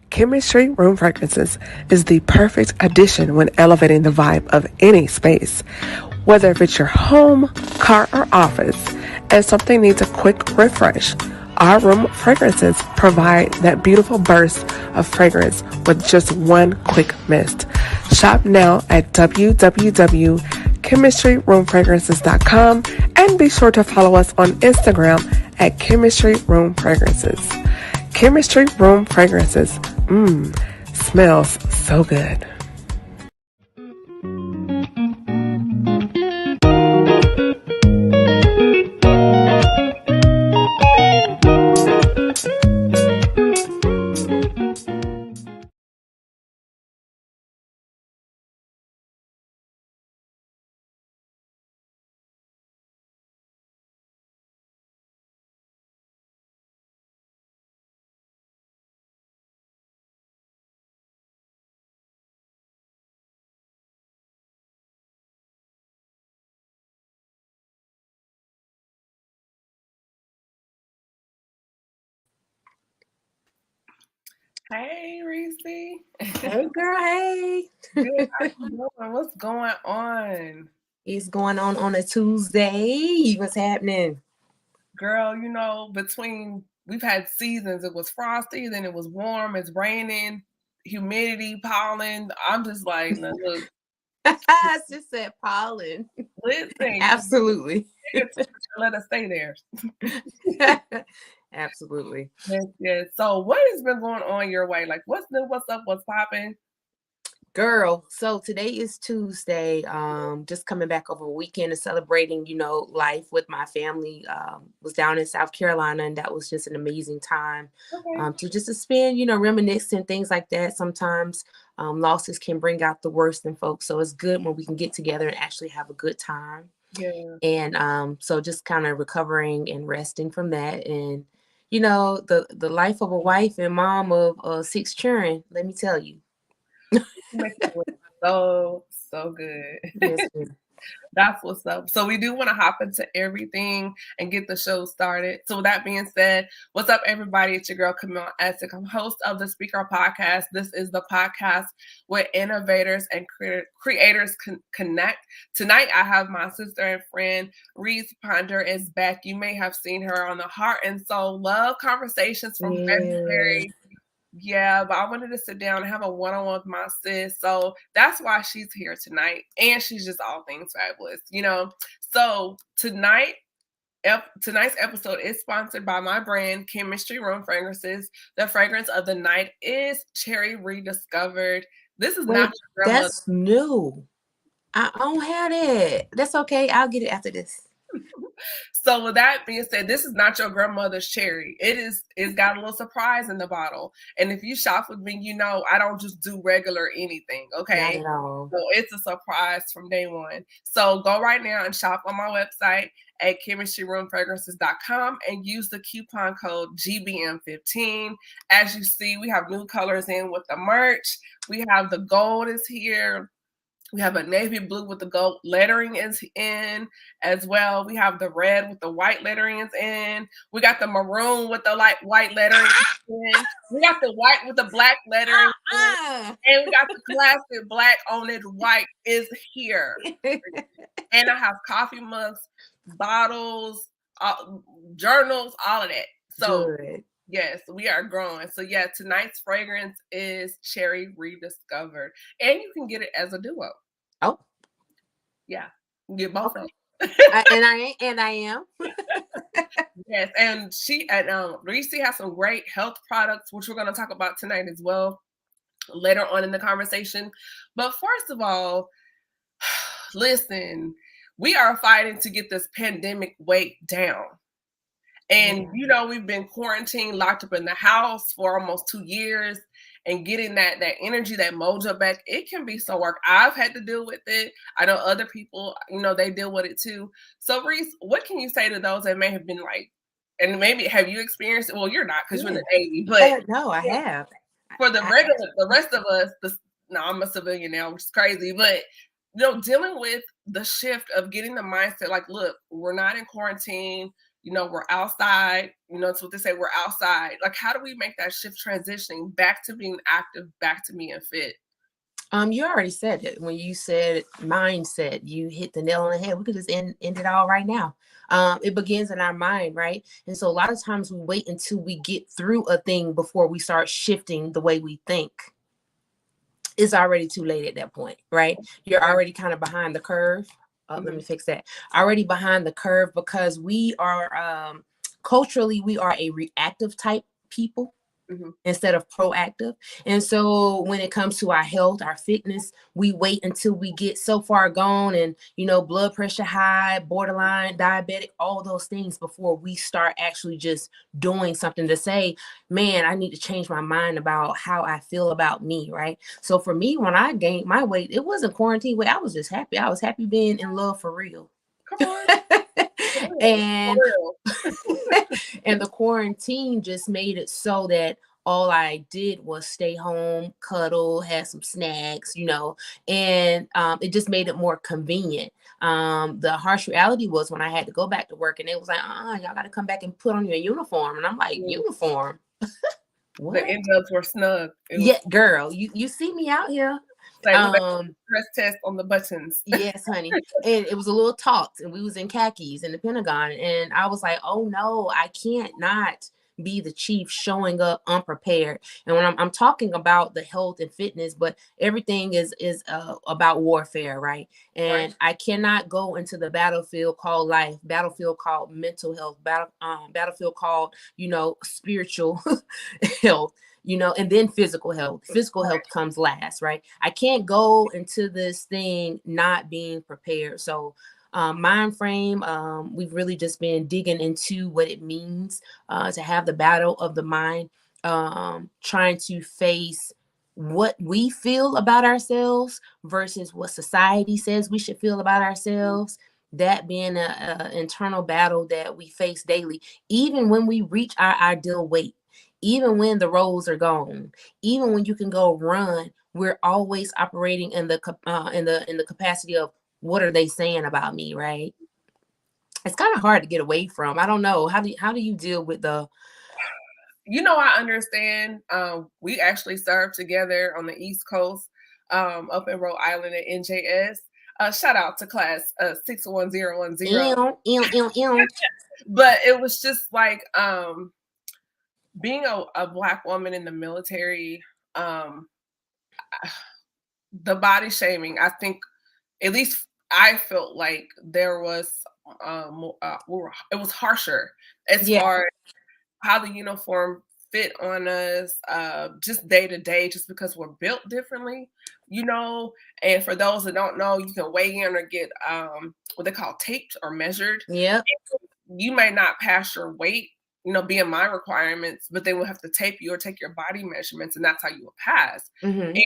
Chemistry Room Fragrances is the perfect addition when elevating the vibe of any space. Whether if it's your home, car, or office, and something needs a quick refresh, our room fragrances provide that beautiful burst of fragrance with just one quick mist. Shop now at www.chemistryroomfragrances.com and be sure to follow us on Instagram at Chemistry Room Fragrances. Chemistry Room Fragrances. Smells so good. Hey, Reese. Hey, girl. Hey. Good. How you doing? What's going on? It's going on a Tuesday. What's happening? Girl, between we've had seasons. It was frosty, then it was warm, it's raining, humidity, pollen. I'm just like, look, I just said pollen. listen, Absolutely. let us stay there. Absolutely. Yes. So what has been going on your way? Like, what's new? What's up? What's popping? Girl, so today is Tuesday. Just coming back over a weekend and celebrating, life with my family. Was down in South Carolina, and that was just an amazing time. Okay. To spend, reminiscing, things like that. Sometimes losses can bring out the worst in folks. So it's good when we can get together and actually have a good time. Yeah. And so just kind of recovering and resting from that. And, the life of a wife and mom of 6 children, let me tell you. Make it look so good. Yes, That's what's up. So we do want to hop into everything and get the show started. So with that being said, what's up, everybody? It's your girl, Camille Essex. I'm host of the Speaker Podcast. This is the podcast where innovators and creators connect. Tonight, I have my sister and friend, Reese Ponder, is back. You may have seen her on the Heart and Soul Love Conversations from February. Yeah, but I wanted to sit down and have a one-on-one with my sis. So that's why she's here tonight. And she's just all things fabulous, So tonight's episode is sponsored by my brand, Chemistry Room Fragrances. The fragrance of the night is Cherry Rediscovered. This is not your grandmother. That's new. I don't have it. That's okay. I'll get it after this. So with that being said, this is not your grandmother's cherry. It's got a little surprise in the bottle. And if you shop with me, I don't just do regular anything. Okay. Not at all. So it's a surprise from day one. So go right now and shop on my website at chemistryroomfragrances.com and use the coupon code GBM15. As you see, we have new colors in with the merch. We have the gold is here. We have a navy blue with the gold lettering is in as well. We have the red with the white lettering is in. We got the maroon with the white lettering in. We got the white with the black lettering in. And we got the classic black on it white is here. And I have coffee mugs, bottles, journals, all of that. So good. Yes, we are growing. So yeah, tonight's fragrance is Cherry Rediscovered. And you can get it as a duo. Oh. Yeah. You get both of them. And I am. Yes, and Reese has some great health products, which we're going to talk about tonight as well, later on in the conversation. But first of all, listen, we are fighting to get this pandemic weight down. And, we've been quarantined, locked up in the house for almost 2 years, and getting that energy, that mojo back, it can be some work. I've had to deal with it. I know other people, they deal with it too. So, Reese, what can you say to those that may have been like, and maybe have you experienced it? Well, you're not because you're in the Navy, but no, I have. For the rest of us, I'm a civilian now, which is crazy, but dealing with the shift of getting the mindset, like, look, we're not in quarantine. we're outside, that's what they say, we're outside. Like, how do we make that shift transitioning back to being active, back to being fit? You already said it. When you said mindset, you hit the nail on the head. We could just end it all right now. It begins in our mind, right? And so a lot of times we wait until we get through a thing before we start shifting the way we think. It's already too late at that point, right? You're already kind of behind the curve. Let me fix that. Already behind the curve, because we are culturally, we are a reactive type people. Instead of proactive. And so when it comes to our health, our fitness, we wait until we get so far gone and, blood pressure high, borderline, diabetic, all those things before we start actually just doing something to say, man, I need to change my mind about how I feel about me, right? So for me, when I gained my weight, it wasn't quarantine weight. I was just happy. I was happy being in love for real. Come on. And and the quarantine just made it so that all I did was stay home, cuddle, had some snacks, and it just made it more convenient. The harsh reality was when I had to go back to work, and it was like, y'all got to come back and put on your uniform. And I'm like, uniform? What? The end-ups were snug. Yeah, girl, you see me out here. Press test on the buttons. Yes, honey. And it was a little taut, and we was in khakis in the Pentagon, and I was like, oh no, I can't not be the chief showing up unprepared. And when I'm talking about the health and fitness, but everything is about warfare, right? And I cannot go into the battlefield called life, battlefield called mental health, battlefield called spiritual health, and then physical health. Physical health comes last, right? I can't go into this thing not being prepared. So mind frame, we've really just been digging into what it means to have the battle of the mind, trying to face what we feel about ourselves versus what society says we should feel about ourselves. That being an internal battle that we face daily, even when we reach our ideal weight. Even when the roles are gone, even when you can go run, we're always operating in the capacity of what are they saying about me, right? It's kind of hard to get away from. I don't know. How do you deal with the? I understand. We actually served together on the East Coast, up in Rhode Island at NJS. Shout out to class 61010. But it was just like being a Black woman in the military, the body shaming, I think, at least I felt like there was, it was harsher as far as how the uniform fit on us, just day to day, just because we're built differently, and for those that don't know, you can weigh in or get what they call taped or measured. Yeah. You may not pass your weight, BMI requirements, but they will have to tape you or take your body measurements, and that's how you will pass. And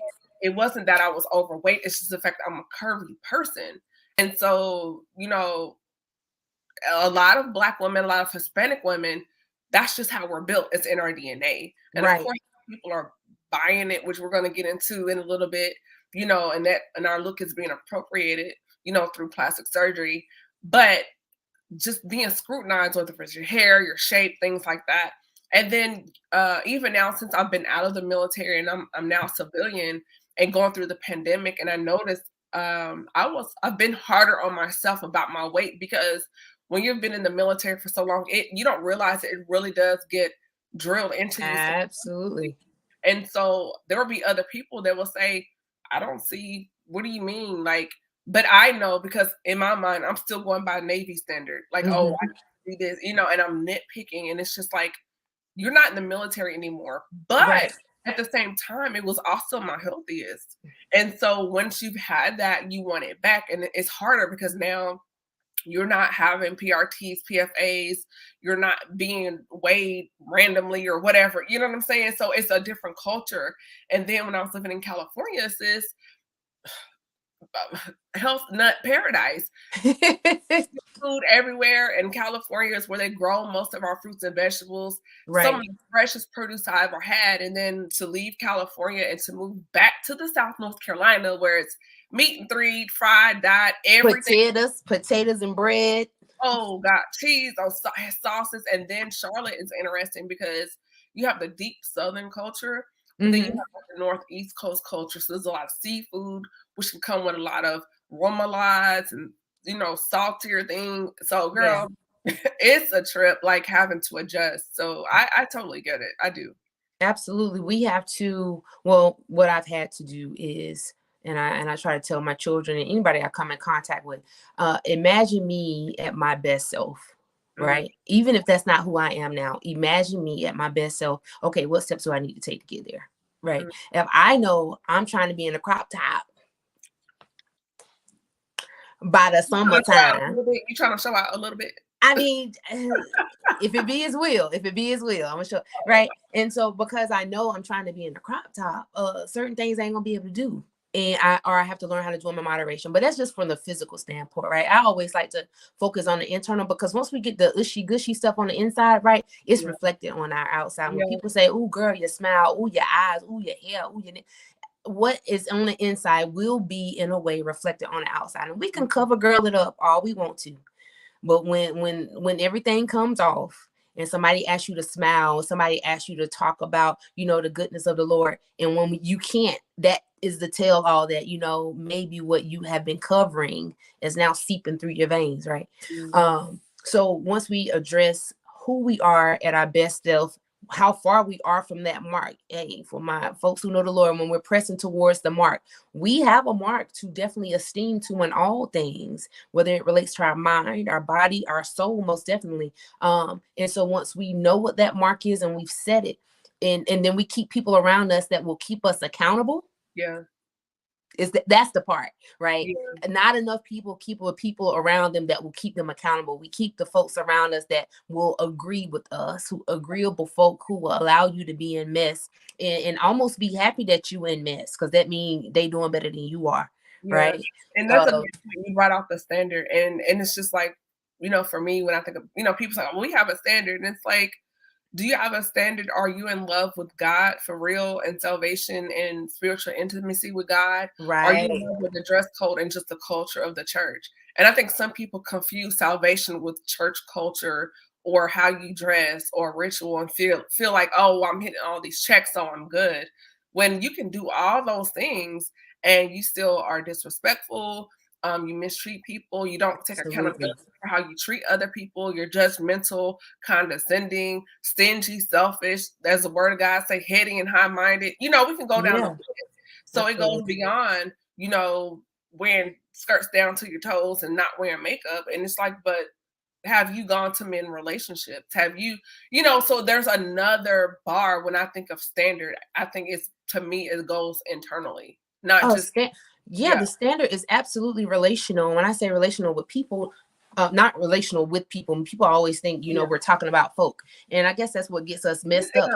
it wasn't that I was overweight. It's just the fact that I'm a curvy person. And so, a lot of Black women, a lot of Hispanic women, that's just how we're built. It's in our DNA. And of course, people are buying it, which we're going to get into in a little bit, and our look is being appropriated, through plastic surgery. But just being scrutinized, whether it's your hair, your shape, things like that. And then even now, since I've been out of the military and I'm now civilian and going through the pandemic, and I noticed I've been harder on myself about my weight, because when you've been in the military for so long, you don't realize it really does get drilled into you. Absolutely. And so there will be other people that will say, I don't see, what do you mean? Like, but I know, because in my mind, I'm still going by Navy standard. Like, oh, I do this, and I'm nitpicking. And it's just like, you're not in the military anymore. But at the same time, it was also my healthiest. And so once you've had that, you want it back. And it's harder because now you're not having PRTs, PFAs. You're not being weighed randomly or whatever. You know what I'm saying? So it's a different culture. And then when I was living in California, sis, health nut paradise. Food everywhere, and California is where they grow most of our fruits and vegetables. Some of the freshest produce I ever had. And then to leave California and to move back to the South North Carolina, where it's meat and three, fried, dyed, everything. Potatoes and bread. Oh God, cheese, those sauces, and then Charlotte is interesting because you have the deep Southern culture, but then you have the Northeast Coast culture. So there's a lot of seafood, which can come with a lot of remoulades and saltier things. So, girl, it's a trip, like having to adjust. So I totally get it. I do. Absolutely. We have to, well, what I've had to do is, and I try to tell my children and anybody I come in contact with, imagine me at my best self, right? Even if that's not who I am now, imagine me at my best self. Okay, what steps do I need to take to get there? Right. If I know I'm trying to be in a crop top by the summertime, you trying to show out a little bit? I mean, if it be his will, I'm gonna show, right? And so because I know I'm trying to be in a crop top, certain things I ain't gonna be able to do. And I have to learn how to do them in moderation. But that's just from the physical standpoint, right? I always like to focus on the internal, because once we get the ushy gushy stuff on the inside, right, it's reflected on our outside. When people say, "Oh, girl, your smile, oh, your eyes, oh, your hair, oh, your," what is on the inside will be in a way reflected on the outside. And we can cover girl it up all we want to. But when everything comes off and somebody asks you to smile, somebody asks you to talk about, the goodness of the Lord, and when you can't, that is the tell all that, maybe what you have been covering is now seeping through your veins, right? So once we address who we are at our best self, how far we are from that mark. Hey, for my folks who know the Lord, when we're pressing towards the mark, we have a mark to definitely esteem to in all things, whether it relates to our mind, our body, our soul, most definitely. And so once we know what that mark is and we've set it, and then we keep people around us that will keep us accountable. That's the part, right? Not enough people keep people around them that will keep them accountable. We keep the folks around us that will agree with us, who agreeable folk who will allow you to be in mess and almost be happy that you in mess, because that means they doing better than you are, right? And that's a you right off the standard, and it's just like, for me, when I think of, people say, well, we have a standard, and it's like, do you have a standard? Are you in love with God for real, and salvation and spiritual intimacy with God? Right. Are you in love with the dress code and just the culture of the church? And I think some people confuse salvation with church culture or how you dress or ritual and feel like, oh, I'm hitting all these checks, so I'm good. When you can do all those things and you still are disrespectful, you mistreat people, you don't take accountability for how you treat other people, you're judgmental, condescending, stingy, selfish, as the word of God say, heady and high-minded. We can go down the list. So it goes beyond, wearing skirts down to your toes and not wearing makeup. And it's like, but have you gone to men relationships? Have you, so there's another bar when I think of standard. I think to me, it goes internally, not just. The standard is absolutely relational. When I say relational with people, not relational with people, and people always think, we're talking about folk. And I guess that's what gets us messed up.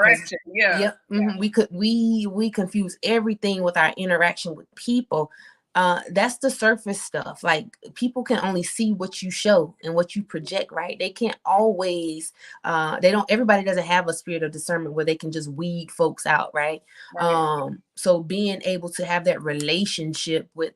We confuse everything with our interaction with people. That's the surface stuff. Like, people can only see what you show and what you project, right? They can't always, everybody doesn't have a spirit of discernment where they can just weed folks out, right? So being able to have that relationship with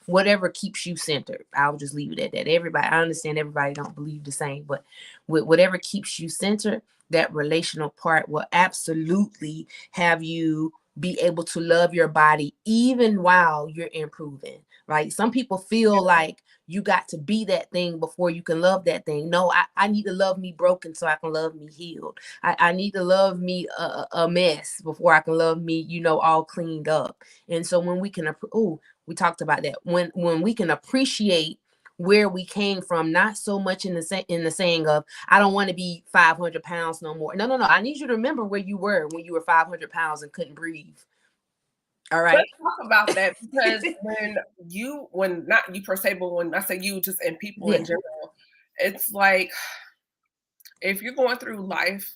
whatever keeps you centered, I'll just leave it at that. I understand everybody don't believe the same, but with whatever keeps you centered, that relational part will absolutely have you be able to love your body even while you're improving, right? Some people feel like you got to be that thing before you can love that thing. No, I need to love me broken so I can love me healed. I need to love me a mess before I can love me, all cleaned up. And so when we can, we talked about that. When we can appreciate where we came from, not so much in the saying of, I don't want to be 500 pounds no more. No. I need you to remember where you were when you were 500 pounds and couldn't breathe. All right. Let's talk about that, because when not you per se, but when I say you, just in people in general, it's like, if you're going through life,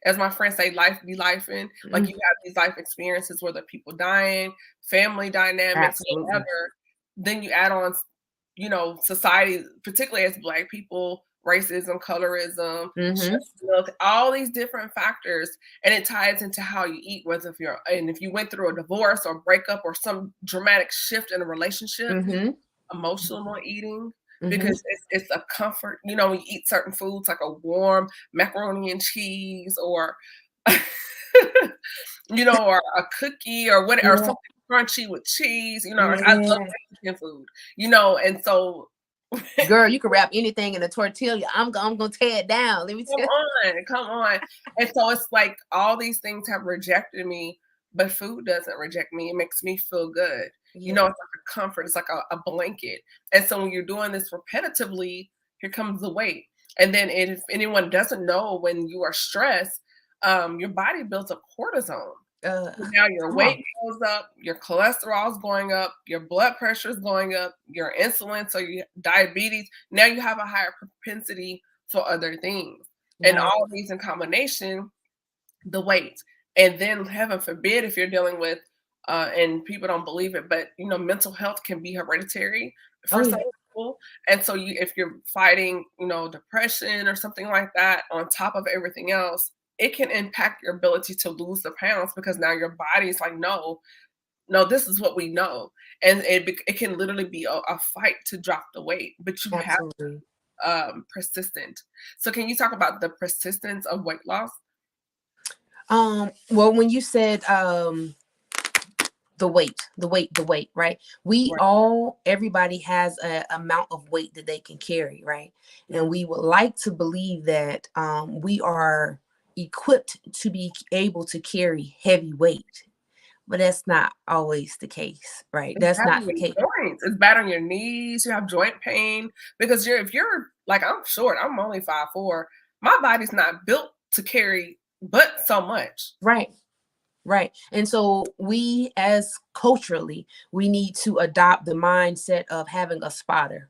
as my friends say, life be lifing, like you have these life experiences, whether people dying, family dynamics, whatever, then you add on, society, particularly as Black people, racism, colorism, all these different factors, and it ties into how you eat, whether if you went through a divorce or breakup or some dramatic shift in a relationship, emotional eating, because it's a comfort. You know, when you eat certain foods like a warm macaroni and cheese, or you know, or a cookie, or what, or Yeah. something crunchy with cheese. You know, like I love Yeah. Mexican food. You know, and so Girl, you can wrap anything in a tortilla. I'm gonna tear it down. Let me tell you. come on. And so it's like all these things have rejected me, but food doesn't reject me. It makes me feel good. You know, Yeah. it's like a comfort. It's like a blanket. And so when you're doing this repetitively, here comes the weight. And then if anyone doesn't know, when you are stressed, your body builds up cortisone. Now your Come on. weight goes up, your cholesterol is going up, your blood pressure is going up, your insulin, so your diabetes. Now you have a higher propensity for other things. And Right. all of these in combination, the weight. And then heaven forbid if you're dealing with and people don't believe it, but you know, mental health can be hereditary for some people. And so if you're fighting, you know, depression or something like that on top of everything else, it can impact your ability to lose the pounds, because now your body's like, no, this is what we know. And it can literally be a fight to drop the weight, but you Absolutely. have persistent. So can you talk about the persistence of weight loss? Well, when you said the weight, right? Everybody has a amount of weight that they can carry, right? And we would like to believe that we are equipped to be able to carry heavy weight, but that's not always the case, right? It's That's bad not on the your case. joints. It's bad on your knees. You have joint pain because if you're like, I'm short, I'm only 5'4". My body's not built to carry but so much. Right. And so we, as culturally, we need to adopt the mindset of having a spotter,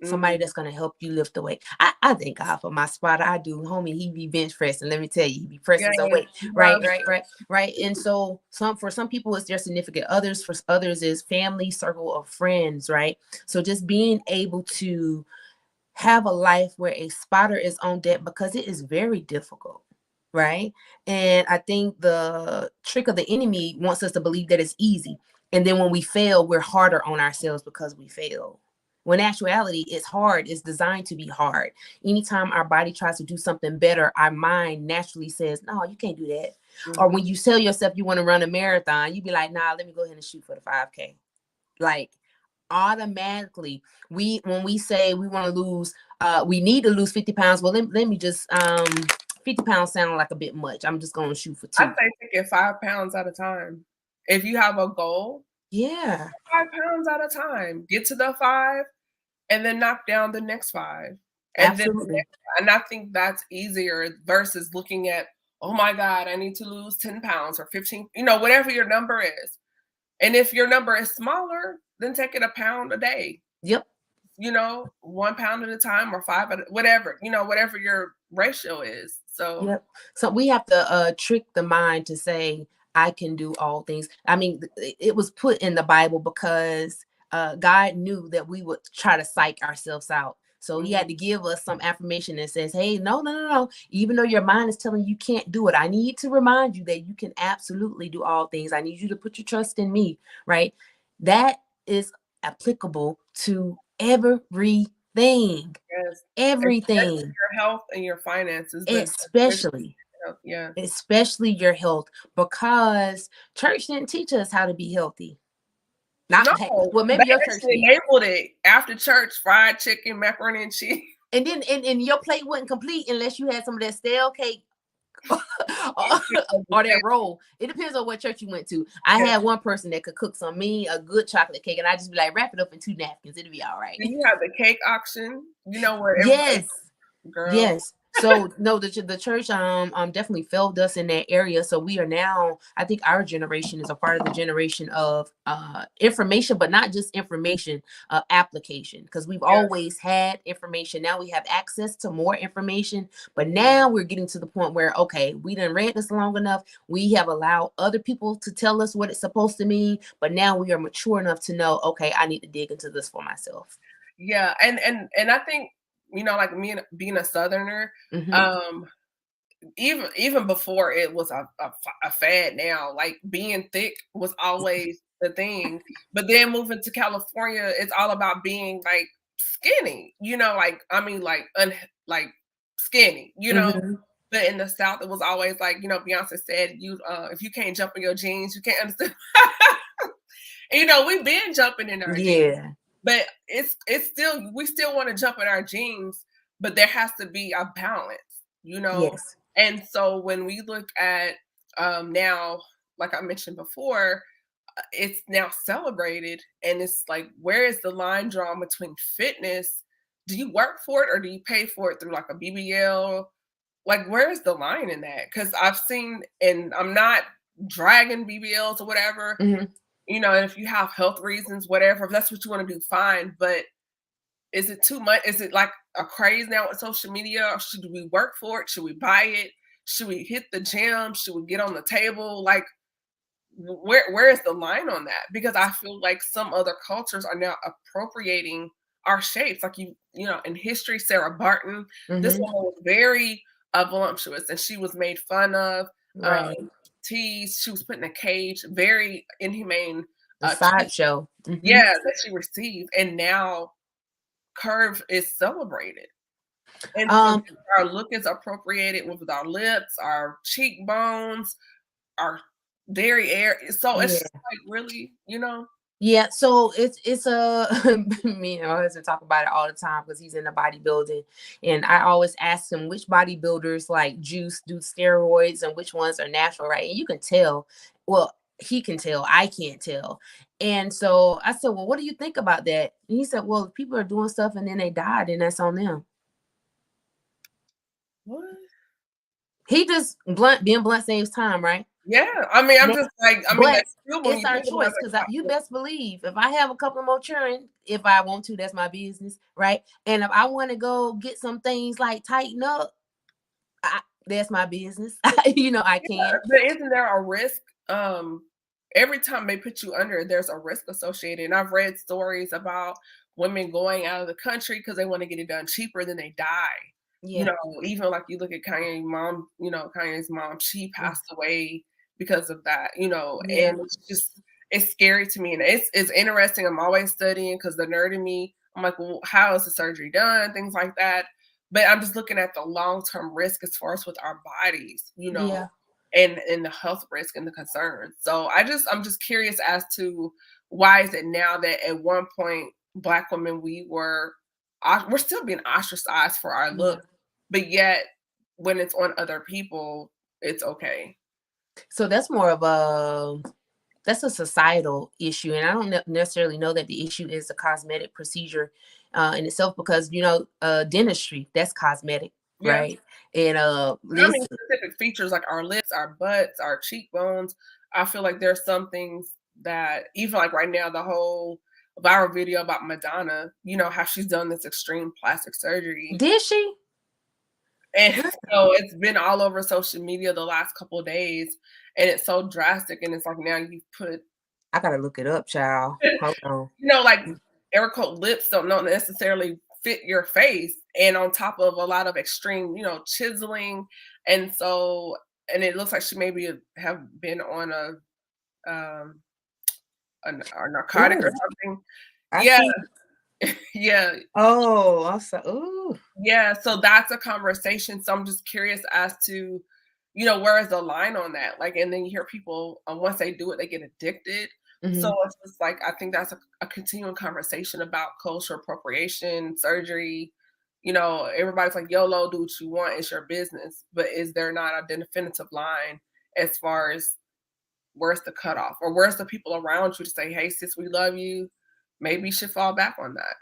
somebody that's going to help you lift the weight. I thank God for my spotter. I do. Homie, he be bench pressing. Let me tell you, he be pressing some weight. Right. And so for some people, it's their significant others. For others, is family, circle of friends, right? So just being able to have a life where a spotter is on deck, because it is very difficult. Right. And I think the trick of the enemy wants us to believe that it's easy. And then when we fail, we're harder on ourselves because we fail. When actuality, it's hard. It's designed to be hard. Anytime our body tries to do something better, our mind naturally says, no, you can't do that. Or when you tell yourself you want to run a marathon, you be like, nah, let me go ahead and shoot for the 5K. Like automatically, when we say we want to lose, we need to lose 50 pounds. Well, let me just 50 pounds sound like a bit much. I'm just going to shoot for 2. I say take it 5 pounds at a time. If you have a goal, 5 pounds at a time. Get to the 5 and then knock down the next 5. And Absolutely. and I think that's easier versus looking at, oh my God, I need to lose 10 pounds or 15, you know, whatever your number is. And if your number is smaller, then take it a pound a day. Yep. You know, 1 pound at a time or 5, whatever, you know, whatever your ratio is. So, yep. So we have to trick the mind to say, I can do all things. I mean, it was put in the Bible because God knew that we would try to psych ourselves out. So he had to give us some affirmation that says, hey, no. Even though your mind is telling you can't do it, I need to remind you that you can absolutely do all things. I need you to put your trust in me, right? That is applicable to everything. yes. Everything. Especially your health and your finances. Especially your health, because church didn't teach us how to be healthy. Well, maybe they your church did. labeled it after church: fried chicken, macaroni and cheese. And then and your plate wasn't complete unless you had some of that stale cake or that roll. It depends on what church you went to. I had one person that could cook a good chocolate cake, and I just be like, wrap it up in 2 napkins. It'll be all right. And you have the cake auction, you know, where girl. Yes. So no, the church definitely failed us in that area. So we are now, I think our generation is a part of the generation of information, but not just information, application, because we've always had information. Now we have access to more information, but now we're getting to the point where, okay, we done read this long enough. We have allowed other people to tell us what it's supposed to mean, but now we are mature enough to know, okay, I need to dig into this for myself. Yeah, and I think, you know, like me being a Southerner, even before it was a fad now, like being thick was always the thing. But then moving to California, it's all about being like skinny, like, I mean, like skinny, Mm-hmm. but in the South, it was always like, Beyonce said, if you can't jump in your jeans, you can't understand. We've been jumping in our jeans, Yeah. but we still want to jump in our jeans, but there has to be a balance, Yes. And so when we look at now, like I mentioned before, it's now celebrated, and it's like, where is the line drawn between fitness? Do you work for it, or do you pay for it through like a BBL? Like, where's the line in that? Because I've seen, and I'm not dragging BBLs or whatever, Mm-hmm. and if you have health reasons, whatever, if that's what you want to do, fine. But is it too much? Is it like a craze now with social media? Or should we work for it? Should we buy it? Should we hit the gym? Should we get on the table? Like, where is the line on that? Because I feel like some other cultures are now appropriating our shapes. Like, in history, Sarah Barton, this Mm-hmm. woman was very voluptuous, and she was made fun of, Right. teased. She was put in a cage, very inhumane. The sideshow. Mm-hmm. Yeah, that she received, and now curve is celebrated. And so our look is appropriated with our lips, our cheekbones, our derriere. So it's just like, really, Yeah, so it's a me and my husband talk about it all the time because he's in the bodybuilding, and I always ask him which bodybuilders like juice do steroids and which ones are natural, right? And you can tell. Well, he can tell, I can't tell. And so I said, well, what do you think about that? And he said, well, if people are doing stuff and then they died, and that's on them. What? He just being blunt saves time, right? Yeah, I mean, I'm just like, I mean, that's true when it's you our think about choice, because you best believe if I have a couple more children, if I want to, that's my business, right? And if I want to go get some things like tighten up, that's my business. I can't. But isn't there a risk? Every time they put you under, there's a risk associated. And I've read stories about women going out of the country because they want to get it done cheaper, than they die. Yeah. Even like you look at Kanye's mom, she passed away because of that, and it's scary to me. And it's interesting. I'm always studying because the nerd in me, I'm like, well, how is the surgery done? Things like that. But I'm just looking at the long-term risk as far as with our bodies, and the health risk and the concerns. So I'm just curious as to why is it now that at one point Black women, we're still being ostracized for our look, but yet when it's on other people, it's okay. So that's more of that's a societal issue, and I don't necessarily know that the issue is a cosmetic procedure in itself, because dentistry, that's cosmetic, right? And I mean, specific features like our lips, our butts, our cheekbones. I feel like there's some things that, even like right now, the whole viral video about Madonna, how she's done this extreme plastic surgery. Did she? And so it's been all over social media the last couple of days, and it's so drastic. And it's like, now you put. I gotta look it up, child. Hold on. Like air quote lips don't necessarily fit your face, and on top of a lot of extreme, chiseling, and so, and it looks like she maybe have been on a narcotic or something. Yeah. Oh, also, ooh. Yeah, so that's a conversation. So I'm just curious as to, where is the line on that? Like, and then you hear people, once they do it, they get addicted. Mm-hmm. So it's just like, I think that's a continuing conversation about cultural appropriation, surgery. Everybody's like, YOLO, do what you want, it's your business. But is there not a definitive line as far as where's the cutoff, or where's the people around you to say, hey, sis, we love you? Maybe you should fall back on that,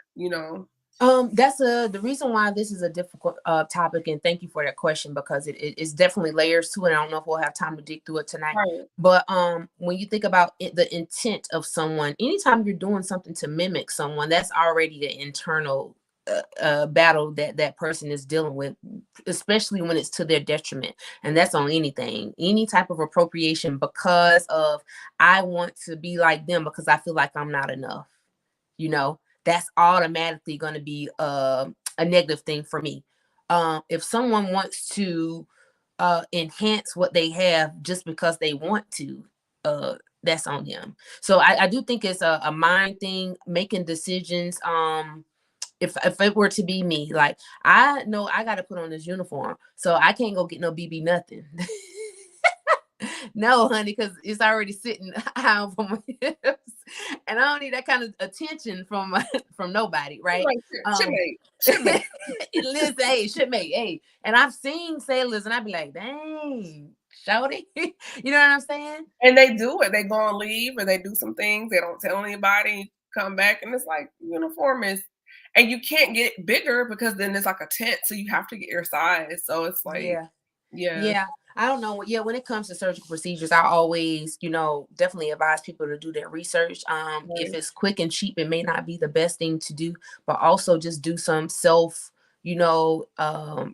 That's the reason why this is a difficult topic, and thank you for that question, because it's definitely layers to it. I don't know if we'll have time to dig through it tonight. Right. But when you think about the intent of someone, anytime you're doing something to mimic someone, that's already the internal battle that person is dealing with, especially when it's to their detriment. And that's on any type of appropriation, because of, I want to be like them because I feel like I'm not enough, that's automatically going to be a negative thing for me. If someone wants to enhance what they have just because they want to, that's on them. So I do think it's a mind thing, making decisions if it were to be me, like, I know I got to put on this uniform, so I can't go get no BB nothing. No, honey, because it's already sitting high on my hips, and I don't need that kind of attention from from nobody, right? Like, shipmate. Hey, shipmate, hey. And I've seen sailors, and I'd be like, dang, shouty, you know what I'm saying? And they do it. They go on leave or they do some things. They don't tell anybody. Come back, and it's like uniform is, and you can't get bigger because then it's like a tent, so you have to get your size. So it's like, Yeah. yeah. Yeah, I don't know. Yeah, when it comes to surgical procedures, I always, definitely advise people to do their research. If Right. it's quick and cheap, it may not be the best thing to do, but also just do some self,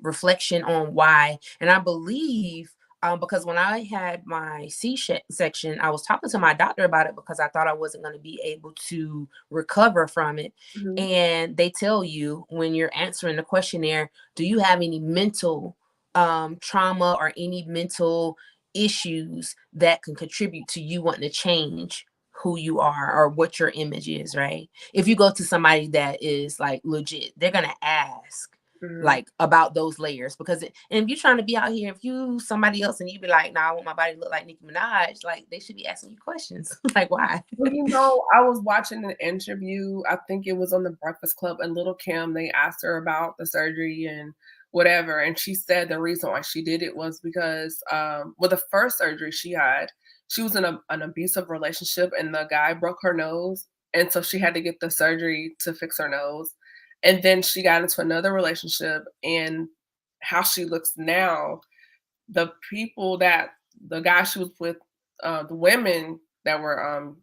reflection on why. And I believe, because when I had my section, I was talking to my doctor about it because I thought I wasn't going to be able to recover from it. Mhm. And they tell you when you're answering the questionnaire, do you have any mental trauma or any mental issues that can contribute to you wanting to change who you are or what your image is, right? If you go to somebody that is like legit, they're gonna ask Mhm. like about those layers, because and if you're trying to be out here, if you somebody else and you be like, nah, I want my body to look like Nicki Minaj, like they should be asking you questions. Like, why? Well, I was watching an interview, I think it was on The Breakfast Club, and Little Kim, they asked her about the surgery and whatever, and she said the reason why she did it was because, the first surgery she had, she was in an abusive relationship, and the guy broke her nose, and so she had to get the surgery to fix her nose, and then she got into another relationship, and how she looks now, the people that the guy she was with, the women that were,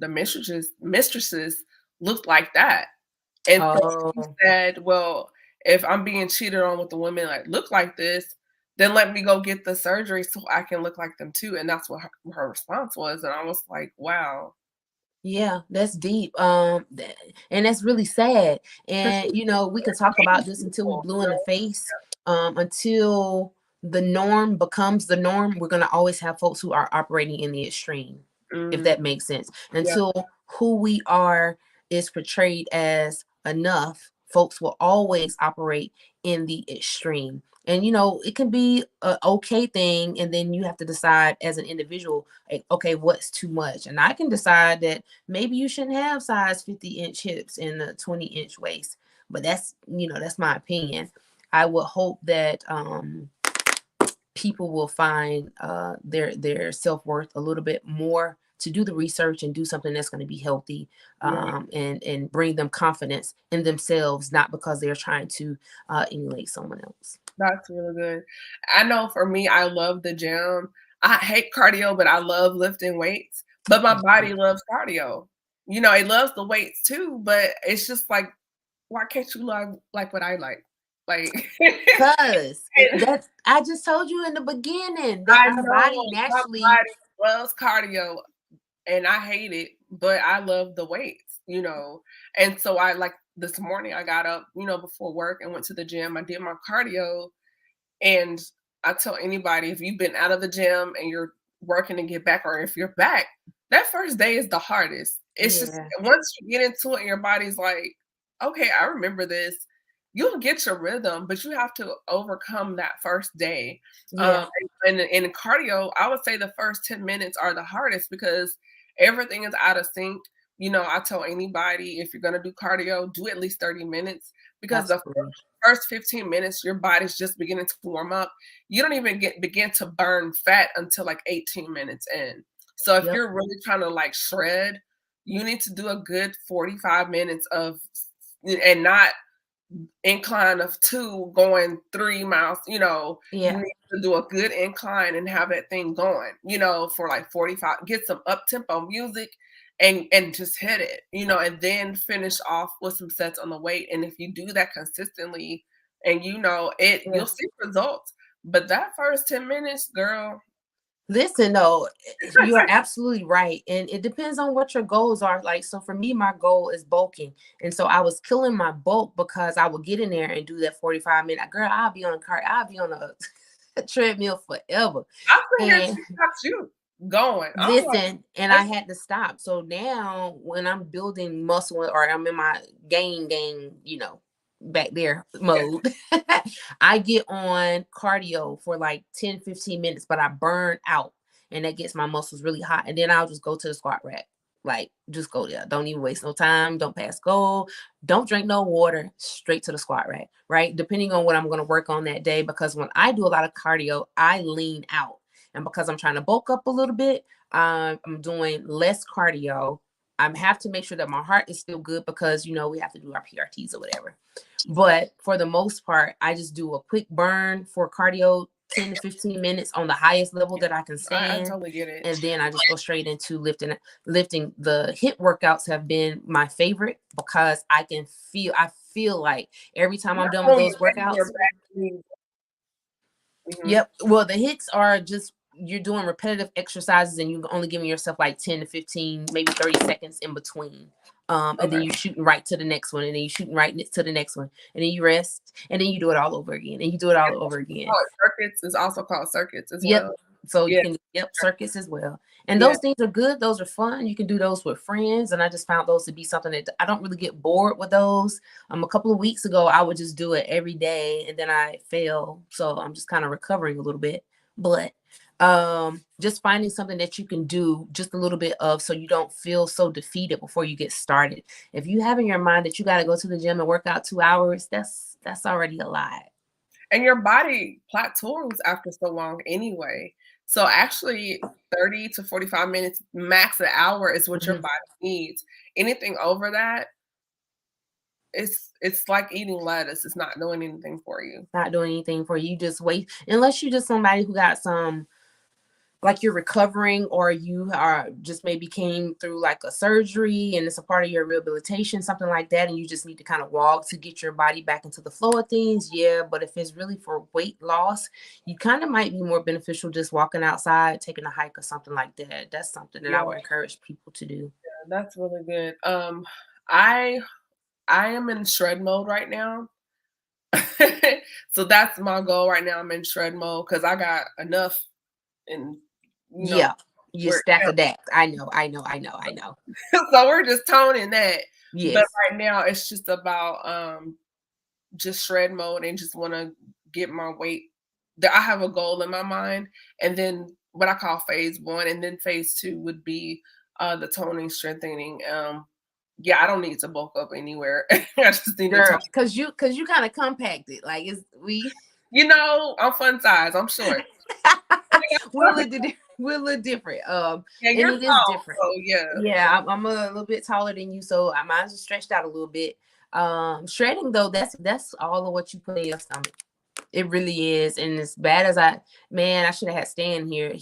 the mistresses looked like that. And so she Oh, said, "Well, if I'm being cheated on with the women that look like this, then let me go get the surgery so I can look like them too." And that's what her response was. And I was like, wow. yeah, that's deep. And that's really sad. And we could talk about this until we People, blue in the face. Until the norm becomes the norm, we're gonna always have folks who are operating in the extreme, if Mm, that makes sense. yeah, Until who we are is portrayed as enough, folks will always operate in the extreme. And it can be a okay thing, and then you have to decide as an individual, like, okay, what's too much? And I can decide that maybe you shouldn't have size 50-inch hips and a 20-inch waist. But that's my opinion. I would hope that people will find their self-worth a little bit more, to do the research and do something that's going to be healthy, right. and bring them confidence in themselves, not because they're trying to emulate someone else. That's really good. I know for me, I love the gym. I hate cardio, but I love lifting weights. But my body loves cardio. It loves the weights too, but it's just like, why can't you love like what I like? Like, Because and that's, I just told you in the beginning that I our know body my naturally. body loves cardio and I hate it, but I love the weights. And so I like this morning I got up, before work and went to the gym. I did my cardio. And I tell anybody, if you've been out of the gym and you're working to get back, or if you're back, that first day is the hardest. It's just Yeah, once you get into it and your body's like, okay, I remember this, you'll get your rhythm, but you have to overcome that first day. yeah, And in cardio, I would say the first 10 minutes are the hardest because everything is out of sync. I tell anybody, if you're going to do cardio, do at least 30 minutes because the absolutely. first 15 minutes, your body's just beginning to warm up. You don't even begin to burn fat until like 18 minutes in. So if Yep. you're really trying to like shred, you need to do a good 45 minutes of, and not incline of 2 going 3 miles. You Yeah. need to do a good incline and have that thing going, for like 45, get some up tempo music and just hit it, and then finish off with some sets on the weight. And if you do that consistently and Yeah. you'll see results. But that first 10 minutes, girl. Listen, though, you are absolutely right. And it depends on what your goals are. Like, so for me, my goal is bulking. And so I was killing my bulk because I would get in there and do that 45-minute. Girl, I'll be on a treadmill forever. I think here And she got you going. I'm like, listen, and I let's had to stop. So now when I'm building muscle or I'm in my gain, back there mode. I get on cardio for like 10-15 minutes, but I burn out, and that gets my muscles really hot. And then I'll just go to the squat rack. Like, just go there. Don't even waste no time. Don't pass go. Don't drink no water. Straight to the squat rack, right? Depending on what I'm going to work on that day. Because when I do a lot of cardio, I lean out. And because I'm trying to bulk up a little bit, I'm doing less cardio. I have to make sure that my heart is still good because, we have to do our PRTs or whatever. But for the most part, I just do a quick burn for cardio, 10 to 15 minutes on the highest level that I can stand. I totally get it. And then I just go straight into lifting. The HIIT workouts have been my favorite because I feel like every time I'm done with those workouts. Yep. Well, the HIITs are just, you're doing repetitive exercises and you're only giving yourself like 10 to 15, maybe 30 seconds in between. And then you're shooting right to the next one, and then you're shooting right to the next one, and then you rest, and then you do it all over again, and you do it all over again. Circuits is also called circuits as well. So you can circuits as well. And those things are good. Those are fun. You can do those with friends. And I just found those to be something that I don't really get bored with those. A couple of weeks ago, I would just do it every day, and then I fell. So I'm just kind of recovering a little bit. But just finding something that you can do just a little bit of, so you don't feel so defeated before you get started. If you have in your mind that you got to go to the gym and work out 2 hours, that's already a lot. And your body plateaus after so long anyway. So actually 30 to 45 minutes, max an hour is what your body needs. Anything over that, it's like eating lettuce. It's not doing anything for you. Not doing anything for you. You just wait. Unless you're just somebody who got some, like you're recovering, or you are just maybe came through like a surgery and it's a part of your rehabilitation, something like that, and you just need to kind of walk to get your body back into the flow of things. Yeah, but if it's really for weight loss, you kind of might be more beneficial just walking outside, taking a hike or something like that. That's something that I would encourage people to do. Yeah, that's really good. I am in shred mode right now. So that's my goal right now. I'm in shred mode because I got enough. And you stack of that. I know. So we're just toning that. Yes. But right now it's just about just shred mode and just want to get my weight. I have a goal in my mind, and then what I call phase 1, and then phase 2 would be the toning, strengthening. I don't need to bulk up anywhere. I just need to because you kind of compacted. Like I'm fun size. I'm short. We're a little different. And it is different. So I'm a little bit taller than you, so mine's just stretched out a little bit. Shredding though, that's all of what you put in your stomach. It really is. And as bad as I should have had Stan here.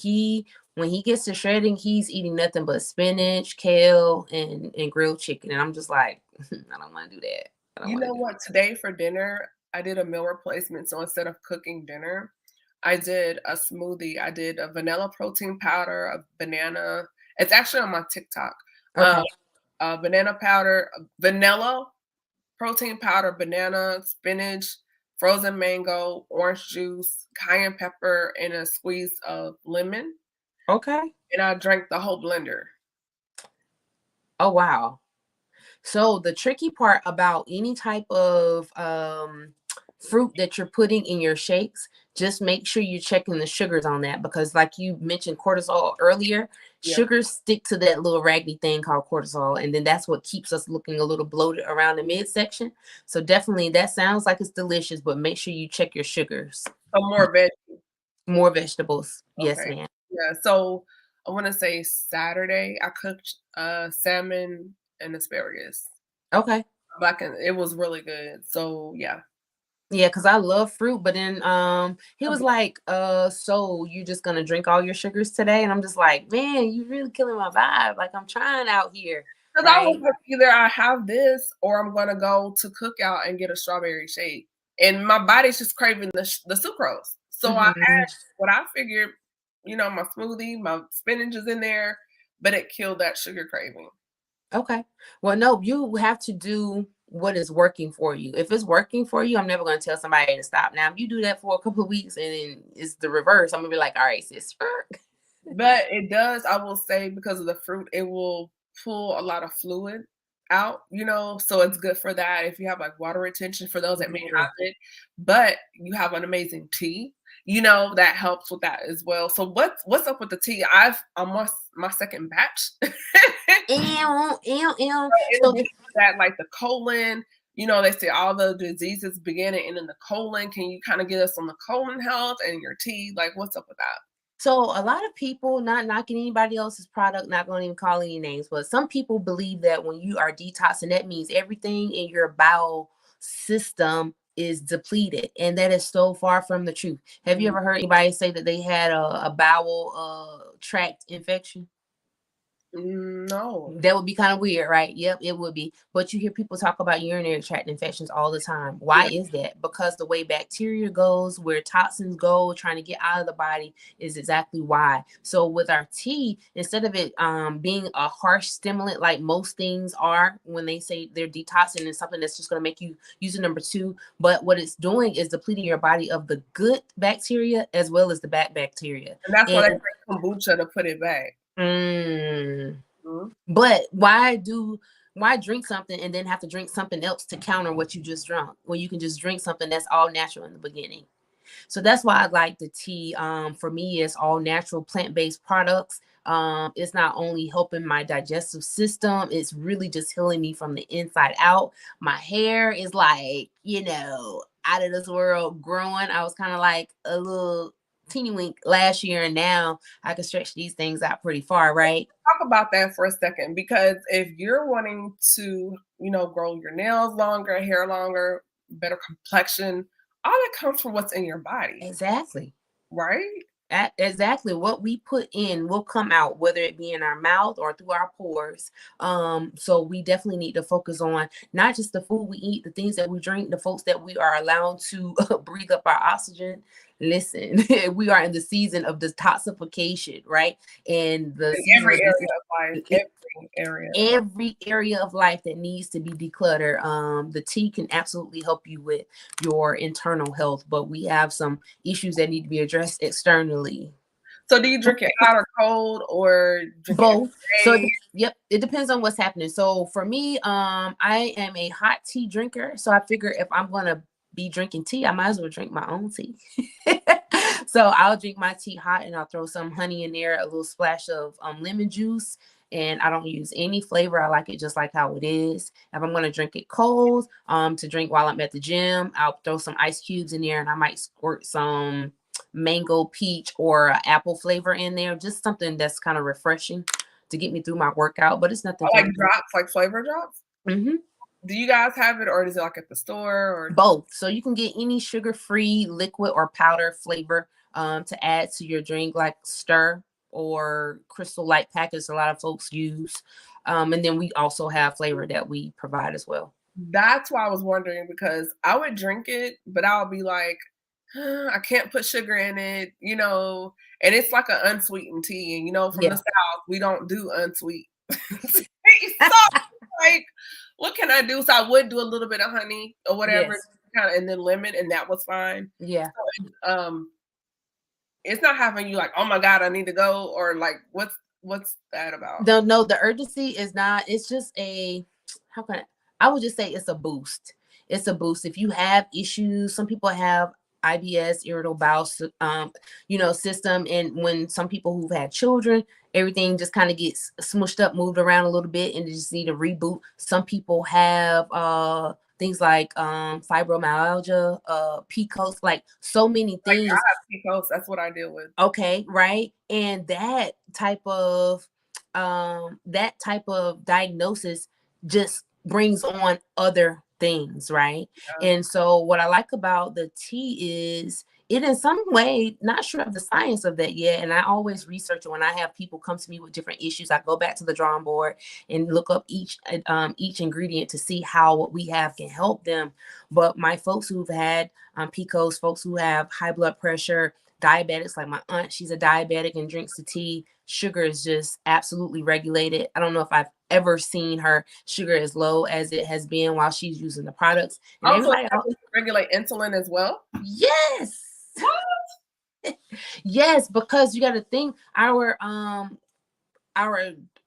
When he gets to shredding, he's eating nothing but spinach, kale, and grilled chicken. And I'm just like, I don't want to do that. You know what? Today for dinner, I did a meal replacement. So instead of cooking dinner, I did a smoothie. I did a vanilla protein powder, a banana. It's actually on my TikTok. Okay. Banana powder, vanilla protein powder, banana, spinach, frozen mango, orange juice, cayenne pepper, and a squeeze of lemon. Okay. And I drank the whole blender. Oh, wow. So the tricky part about any type of fruit that you're putting in your shakes, just make sure you're checking the sugars on that, because like you mentioned cortisol earlier, sugars stick to that little raggedy thing called cortisol, and then that's what keeps us looking a little bloated around the midsection. So definitely, that sounds like it's delicious, but make sure you check your sugars. More vegetables. Okay. Yes, ma'am. Yeah, so I want to say Saturday I cooked salmon and asparagus. Okay. It was really good. So yeah. Yeah, because I love fruit, but then he was like, so you just gonna drink all your sugars today? And I'm just like, man, you really killing my vibe. Like, I'm trying out here. Because I was like, either I have this or I'm gonna go to Cookout and get a strawberry shake. And my body's just craving the sucrose. So I had what I figured, my smoothie, my spinach is in there, but it killed that sugar craving. Okay. Well, no, you have to do what is working for you. If it's working for you, I'm never going to tell somebody to stop. Now, if you do that for a couple of weeks and then it's the reverse, I'm going to be like, all right, sis. But it does, I will say, because of the fruit, it will pull a lot of fluid. out, so it's good for that if you have like water retention for those that may have it. But you have an amazing tea, that helps with that as well. So what's up with the tea? I'm on my second batch. So It'll get that like the colon. They say all the diseases begin and end in the colon. Can you kind of get us on the colon health and your tea? Like, what's up with that? So a lot of people, not knocking anybody else's product, not going to even call any names, but some people believe that when you are detoxing, that means everything in your bowel system is depleted, and that is so far from the truth. Have you ever heard anybody say that they had a bowel tract infection? No. That would be kind of weird, right? Yep, it would be. But you hear people talk about urinary tract infections all the time. Why is that? Because the way bacteria goes, where toxins go, trying to get out of the body is exactly why. So with our tea, instead of it being a harsh stimulant like most things are when they say they're detoxing and something that's just going to make you use number two, but what it's doing is depleting your body of the good bacteria as well as the bad bacteria. And that's why they drink kombucha to put it back. But why drink something and then have to drink something else to counter what you just drank when you can just drink something that's all natural in the beginning? So that's why I like the tea. For me, it's all natural plant-based products. It's not only helping my digestive system, it's really just healing me from the inside out. My hair is like, out of this world growing. I was kind of like a little teeny wink last year, and now I can stretch these things out pretty far, right? Talk about that for a second, because if you're wanting to, grow your nails longer, hair longer, better complexion, all that comes from what's in your body. Exactly. Right? Exactly. What we put in will come out, whether it be in our mouth or through our pores. So we definitely need to focus on not just the food we eat, the things that we drink, the folks that we are allowed to breathe up our oxygen. Listen, we are in the season of detoxification, right? And every area of life, every area of life that needs to be decluttered. The tea can absolutely help you with your internal health, but we have some issues that need to be addressed externally. So do you drink it hot or cold, or both? So it depends on what's happening. So for me, I am a hot tea drinker. So I figure if I'm gonna be drinking tea, I might as well drink my own tea. So I'll drink my tea hot and I'll throw some honey in there, a little splash of lemon juice, and I don't use any flavor. I like it just like how it is. If I'm going to drink it cold, to drink while I'm at the gym, I'll throw some ice cubes in there and I might squirt some mango, peach, or apple flavor in there. Just something that's kind of refreshing to get me through my workout, but it's nothing. Like drops, like flavor drops? Mm-hmm. Do you guys have it, or is it like at the store? Or both? So you can get any sugar-free liquid or powder flavor to add to your drink, like Stir or Crystal Light packets a lot of folks use. And then we also have flavor that we provide as well. That's why I was wondering, because I would drink it, but I would be like, I can't put sugar in it, and it's like an unsweetened tea. And from the South, we don't do unsweet. So like, what can I do? So I would do a little bit of honey or whatever, and then lemon, and that was fine. Yeah. So, it's not having you like, oh my God, I need to go, or like, what's that about? No, the urgency is not. It's just I would just say it's a boost. It's a boost. If you have issues, some people have IBS, irritable bowel system, and when some people who've had children, everything just kind of gets smushed up, moved around a little bit, and they just need a reboot. Some people have things like fibromyalgia, PCOS, like so many things. I have PCOS. That's what I deal with. Okay, right. And that type of diagnosis just brings on other things, right? Yeah. And so what I like about the tea is it in some way, not sure of the science of that yet. And I always research it when I have people come to me with different issues. I go back to the drawing board and look up each ingredient to see how what we have can help them. But my folks who've had PCOS, folks who have high blood pressure, diabetics, like my aunt, she's a diabetic and drinks the tea. Sugar is just absolutely regulated. I don't know if I've ever seen her sugar as low as it has been while she's using the products. And also, regulate insulin as well? Yes. What? Yes, because you got to think our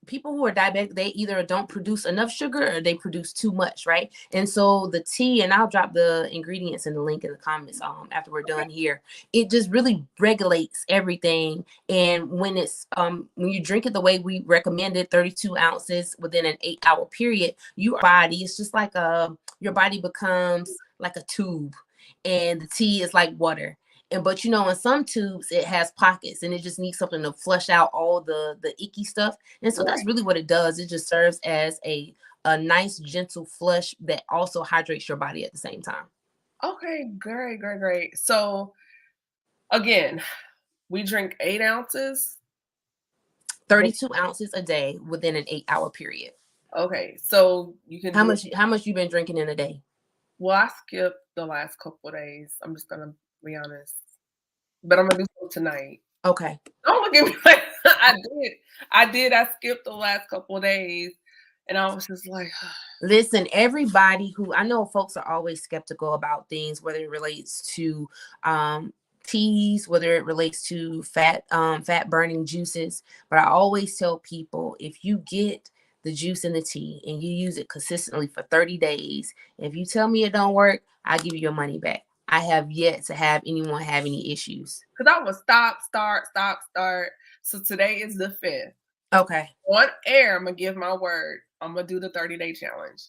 people who are diabetic, they either don't produce enough sugar or they produce too much, right? And so the tea, and I'll drop the ingredients in the link in the comments after we're done here. It just really regulates everything. And when when you drink it the way we recommended, 32 ounces within an 8-hour period, your body, it's just like your body becomes like a tube, and the tea is like water. But in some tubes it has pockets, and it just needs something to flush out all the icky stuff. And so that's really what it does. It just serves as a nice gentle flush that also hydrates your body at the same time. Okay, great. So again, we drink 8 ounces. 32 ounces a day within an 8-hour period. Okay, so you can. How much you been drinking in a day? Well, I skipped the last couple of days. I'm just gonna be honest, but I'm gonna do so tonight. Okay. Don't look at me like I did. I skipped the last couple of days, and I was just like, listen, everybody who I know, folks are always skeptical about things, whether it relates to teas, whether it relates to fat burning juices. But I always tell people, if you get the juice in the tea and you use it consistently for 30 days, if you tell me it don't work, I'll give you your money back. I have yet to have anyone have any issues. Because I was stop, start. So today is the 5th. Okay. On air, I'm going to give my word. I'm going to do the 30-day challenge.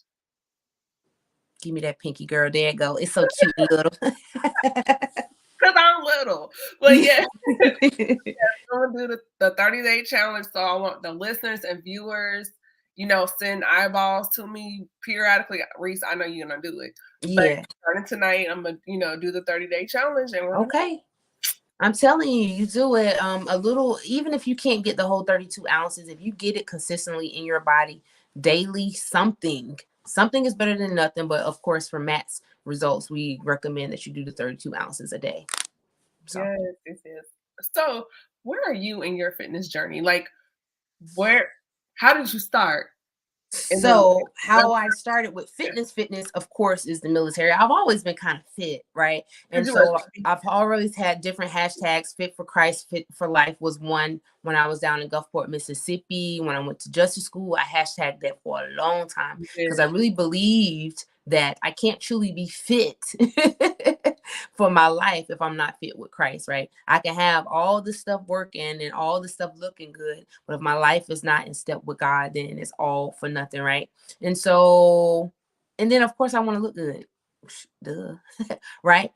Give me that pinky, girl. There you go. It's so cute and little. Because I'm little. But yeah, I'm going to do the 30-day challenge. So I want the listeners and viewers, send eyeballs to me periodically. Reese, I know you're going to do it. Yeah. But starting tonight, I'm going to, do the 30-day challenge. And okay. I'm telling you, you do it a little, even if you can't get the whole 32 ounces, if you get it consistently in your body daily, something is better than nothing. But of course, for Matt's results, we recommend that you do the 32 ounces a day. So. Yes. So where are you in your fitness journey? Like, how did you start? So how I started with fitness, of course, is the military. I've always been kind of fit, right? And so I've always had different hashtags. Fit for Christ, Fit for Life was one when I was down in Gulfport, Mississippi. When I went to justice school, I hashtagged that for a long time because I really believed that I can't truly be fit for my life if I'm not fit with Christ, right? I can have all the stuff working and all the stuff looking good, but if my life is not in step with God, then it's all for nothing, right? And so, and then of course I want to look good, duh, right?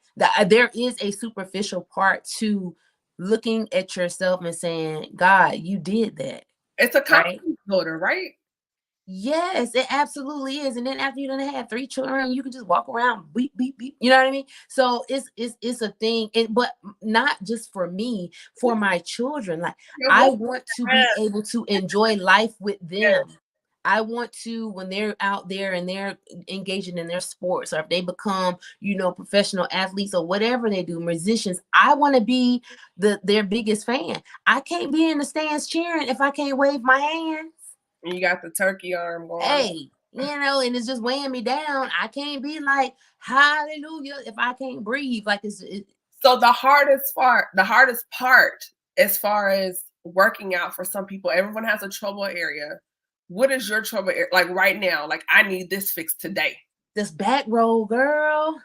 There is a superficial part to looking at yourself and saying, God, you did that. It's a confidence builder, right? Yes, it absolutely is. And then after you done have 3 children, you can just walk around, beep, beep, beep. You know what I mean? So it's a thing, but not just for me, for my children. Like I want to be able to enjoy life with them. Yes. I want to, when they're out there and they're engaging in their sports, or if they become, professional athletes or whatever they do, musicians, I want to be their biggest fan. I can't be in the stands cheering if I can't wave my hands. And you got the turkey arm going. Hey, and it's just weighing me down. I can't be like, hallelujah, if I can't breathe. Like So the hardest part as far as working out for some people, everyone has a trouble area. What is your trouble area? Like right now, like I need this fixed today. This back row, girl.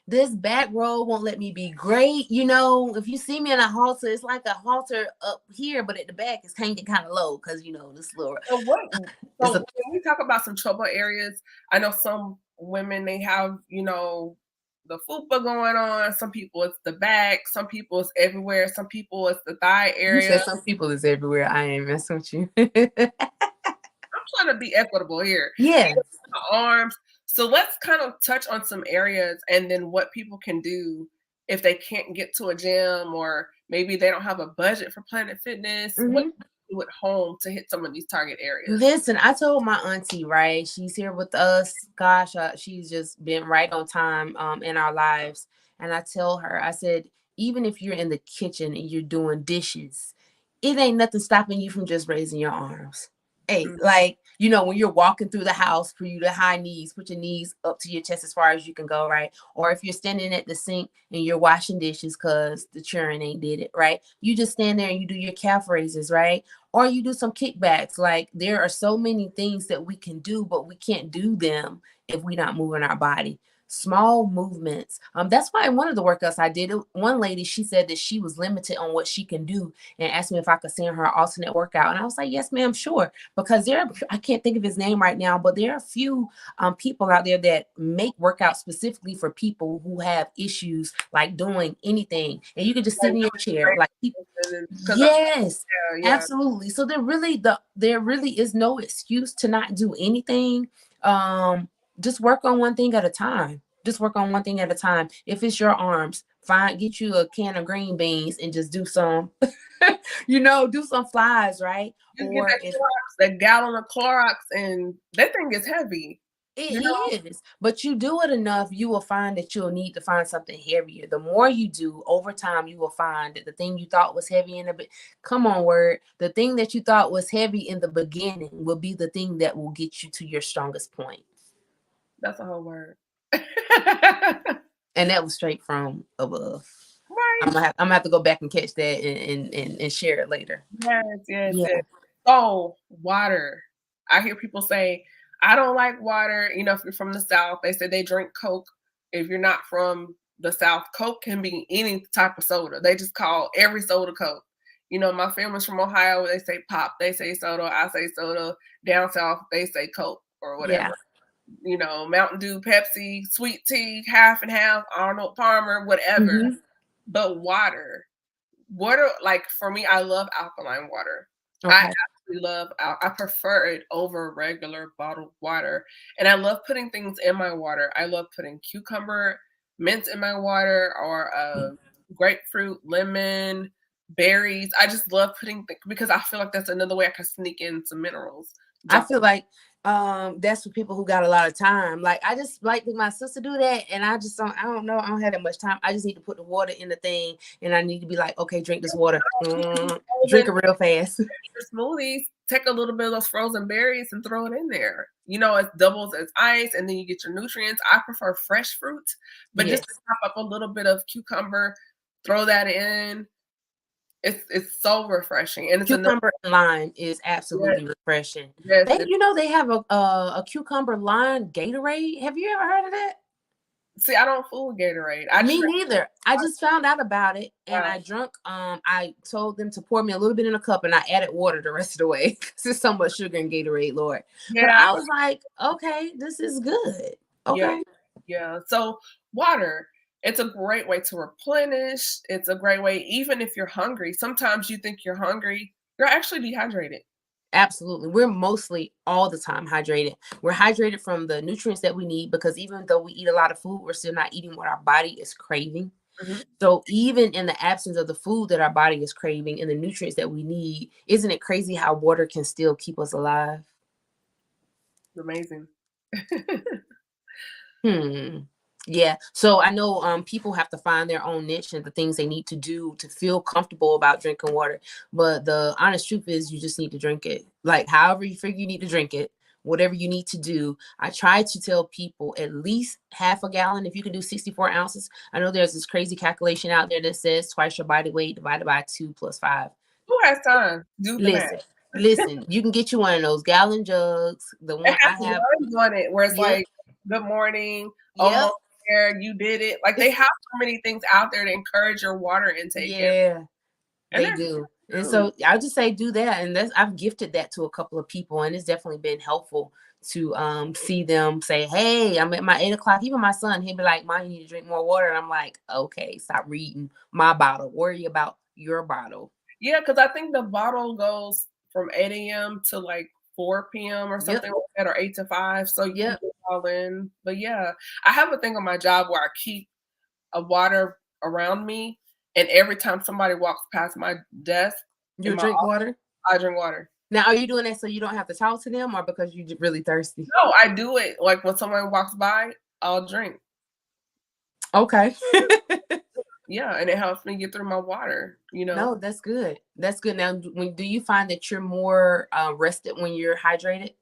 This back row won't let me be great. If you see me in a halter, it's like a halter up here, but at the back it's hanging kind of low because this little. So when we talk about some trouble areas, I know some women, they have, the fupa going on. Some people it's the back. Some people it's everywhere. Some people it's the thigh area. You said some people it's everywhere. I ain't messing with you. I'm trying to be equitable here. Yeah. Arms. So let's kind of touch on some areas and then what people can do if they can't get to a gym, or maybe they don't have a budget for Planet Fitness. Mm-hmm. What can you do at home to hit some of these target areas? Listen, I told my auntie, right? She's here with us. Gosh, she's just been right on time in our lives. And I tell her, I said, even if you're in the kitchen and you're doing dishes, it ain't nothing stopping you from just raising your arms. Hey, like, you know, when you're walking through the house, for you to high knees, put your knees up to your chest as far as you can go, right? Or if you're standing at the sink and you're washing dishes because the children ain't did it, right? You just stand there and you do your calf raises, right? Or you do some kickbacks. Like, there are so many things that we can do, but we can't do them if we're not moving our body. Small movements. That's why in one of the workouts I did, one lady, she said that she was limited on what she can do and asked me if I could send her an alternate workout. And I was like, yes, ma'am, sure. Because I can't think of his name right now, but there are a few people out there that make workouts specifically for people who have issues like doing anything. And you can just sit in your chair. Like, yes, absolutely. So there really is no excuse to not do anything. Just work on one thing at a time. Just work on one thing at a time. If it's your arms, get you a can of green beans and just do some, do some flies, right? Or get that gallon of Clorox, and that thing is heavy. It is, but you do it enough, you will find that you'll need to find something heavier. The more you do over time, you will find that the thing you thought was heavy the thing that you thought was heavy in the beginning will be the thing that will get you to your strongest point. That's a whole word. And that was straight from above. Right. I'm gonna have to go back and catch that and share it later. Yes. Oh, water. I hear people say, I don't like water. You know, if you're from the South, they say they drink Coke. If you're not from the South, Coke can be any type of soda. They just call every soda Coke. You know, my family's from Ohio. They say pop. They say soda. I say soda. Down South, they say Coke or whatever. Yeah. You know, Mountain Dew, Pepsi, sweet tea, half and half, Arnold Palmer, whatever. Mm-hmm. But water, like for me, I love alkaline water. Okay. I absolutely I prefer it over regular bottled water. And I love putting things in my water. I love putting cucumber, mint in my water, or grapefruit, lemon, berries. I just love putting things because I feel like that's another way I can sneak in some minerals. I feel like that's for people who got a lot of time. Like, I just like my sister do that, and I don't know, I don't have that much time. I just need to put the water in the thing, and I need to be like, okay, drink this water. Drink it real fast. Your smoothies, take a little bit of those frozen berries and throw it in there. You know, it doubles as ice, and then you get your nutrients. I prefer fresh fruit, but just to top up a little bit of cucumber, throw that in. It's so refreshing, and cucumber lime is absolutely refreshing. Yes, they have a cucumber lime Gatorade. Have you ever heard of that? See, I don't fool with Gatorade. Me neither. I just found out about it, and I drunk. I told them to pour me a little bit in a cup, and I added water the rest of the way because there's so much sugar in Gatorade, Lord. Yeah. But I was like, okay, this is good. Okay. Yeah. So water. It's a great way to replenish. It's a great way, even if you're hungry. Sometimes you think you're hungry, you're actually dehydrated. Absolutely. We're mostly all the time hydrated. We're hydrated from the nutrients that we need because even though we eat a lot of food, we're still not eating what our body is craving. Mm-hmm. So even in the absence of the food that our body is craving and the nutrients that we need, isn't it crazy how water can still keep us alive? It's amazing. Yeah. So I know people have to find their own niche and the things they need to do to feel comfortable about drinking water. But the honest truth is you just need to drink it. Like, however you figure you need to drink it, whatever you need to do. I try to tell people at least half a gallon. If you can do 64 ounces. I know there's this crazy calculation out there that says twice your body weight divided by 2 + 5. Who has time? Listen, you can get you one of those gallon jugs. The one I have on it where it's like, good morning. Almost there, you did it. Like, they have so many things out there to encourage your water intake. Yeah, they do. And so I'll just say do that. And I've gifted that to a couple of people, and it's definitely been helpful to see them say, hey, I'm at my 8 o'clock. Even my son, he'll be like, Mom, you need to drink more water. And I'm like, okay, stop reading my bottle. Worry about your bottle. Yeah, because I think the bottle goes from 8 a.m. to like 4 p.m. or something like that, or 8 to 5. So you can get all in. But yeah, I have a thing on my job where I keep a water around me, and every time somebody walks past my desk, you drink water? I drink water. Now, are you doing that so you don't have to talk to them, or because you're really thirsty? No, I do it like when someone walks by, I'll drink. Okay. Yeah, and it helps me get through my water, No, that's good. That's good. Now, do you find that you're more rested when you're hydrated?